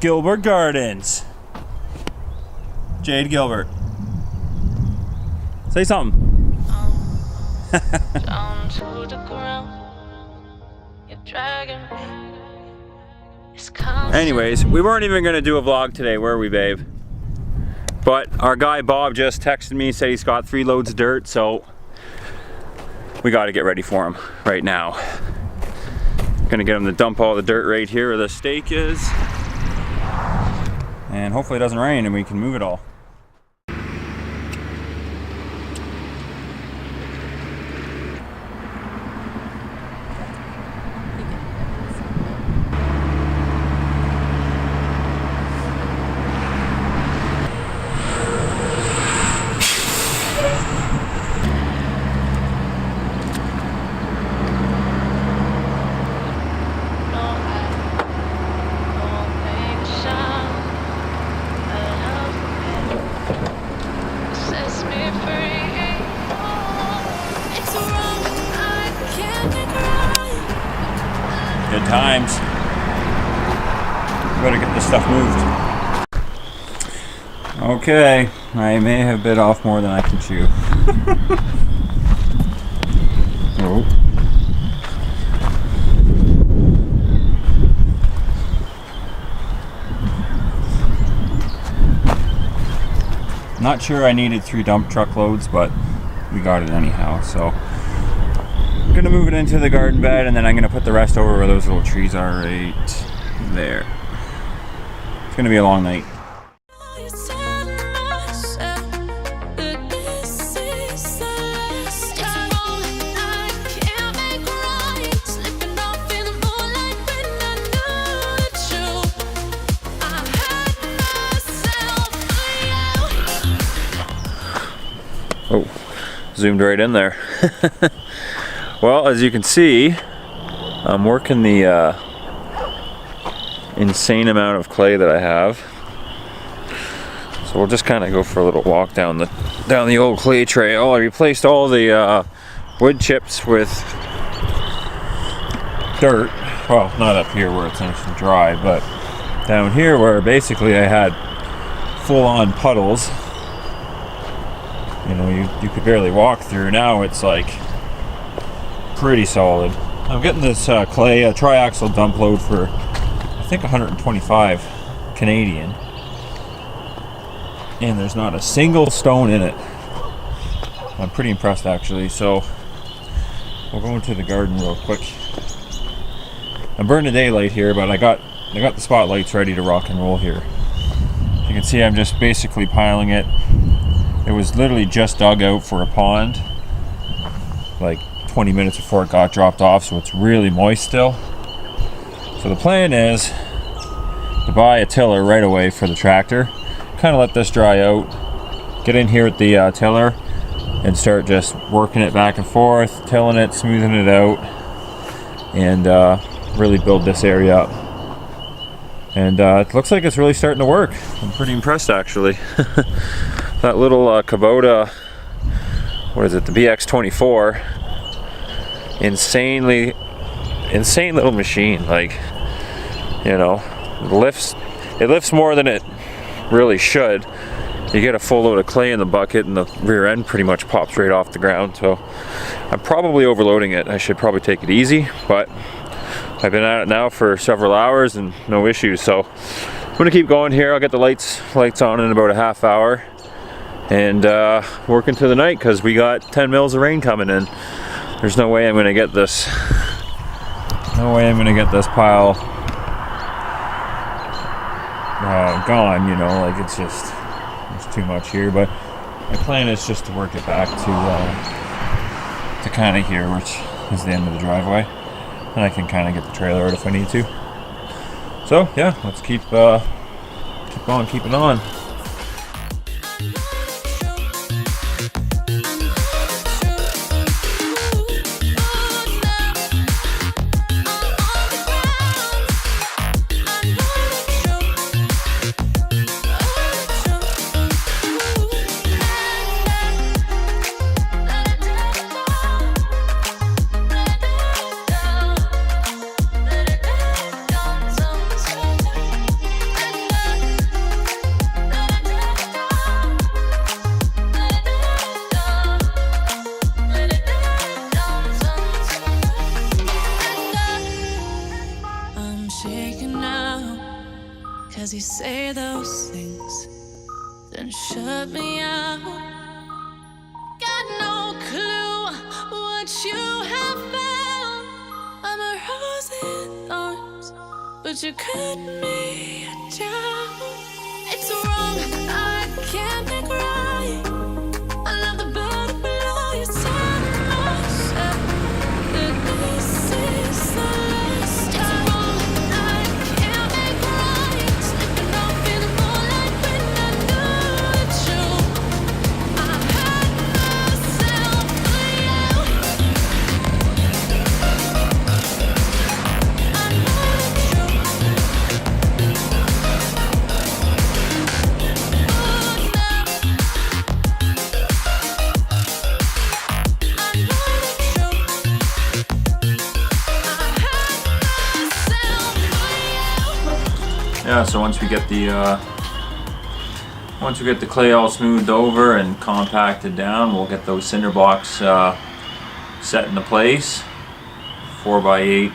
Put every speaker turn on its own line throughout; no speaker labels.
Gilbert Gardens. Jade Gilbert. Say something.
Down to the ground. You're dragging me. It's
Anyways, we weren't even gonna do a vlog today, were we, babe? But our guy Bob just texted me, said he's got 3 loads of dirt, so we gotta get ready for him right now. Gonna get him to dump all the dirt right here where the stake is. And hopefully it doesn't rain and we can move it all. Good times. Better get this stuff moved. Okay, I may have bit off more than I can chew. Oh. Not sure I needed 3 dump truck loads, but we got it anyhow, so I'm gonna move it into the garden bed and then I'm gonna put the rest over where those little trees are right there. It's gonna be a long night. Oh, zoomed right in there. Well, as you can see, I'm working the insane amount of clay that I have. So we'll just kind of go for a little walk down the old clay trail. I replaced all the wood chips with dirt. Well, not up here where it's nice and dry, but down here where basically I had full-on puddles. You know, you could barely walk through. Now it's like pretty solid. I'm getting this clay, a triaxle dump load for I think 125 Canadian, and there's not a single stone in it. I'm pretty impressed actually. So we'll go into the garden real quick. I'm burning daylight here, but I got the spotlights ready to rock and roll here. You can see I'm just basically piling it. It was literally just dug out for a pond like 20 minutes before it got dropped off, so it's really moist still. So the plan is to buy a tiller right away for the tractor, kind of let this dry out, get in here with the tiller and start just working it back and forth, tilling it, smoothing it out, and really build this area up. And it looks like it's really starting to work. I'm pretty impressed actually. That little Kubota, what is it, the BX24, insane little machine. Like, you know, it lifts more than it really should. You get a full load of clay in the bucket and the rear end pretty much pops right off the ground. So I'm probably overloading it. I should probably take it easy, but I've been at it now for several hours and no issues. So I'm gonna keep going here. I'll get the lights on in about a half hour and work into the night because we got 10 mils of rain coming in. There's no way I'm gonna get this. No way I'm gonna get this pile gone. You know, like it's too much here. But my plan is just to work it back to kind of here, which is the end of the driveway, and I can kind of get the trailer out if I need to. So yeah, let's keep on keeping on.
speaking now. 'Cause you say those things, then shut me out. Got no clue what you have found. I'm a rose in thorns, but you cut me down. It's wrong, I can't make right. I love the bird below you so much that this is the last time. It's wrong, I can't make right. Slipping off in the moonlight when I knew the truth. I had myself for you. I know the truth. Oh, now I know the truth. I had myself for you.
Yeah, so once we get the clay all smoothed over and compacted down, we'll get those cinder blocks set into place. 4x8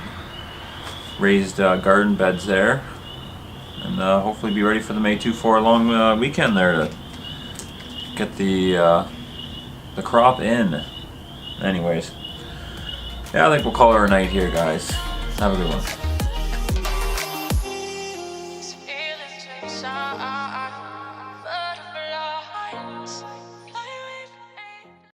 raised garden beds there, and hopefully be ready for the May 2-4 long weekend there to get the crop in. Anyways, yeah, I think we'll call it our night here, guys. Have a good one.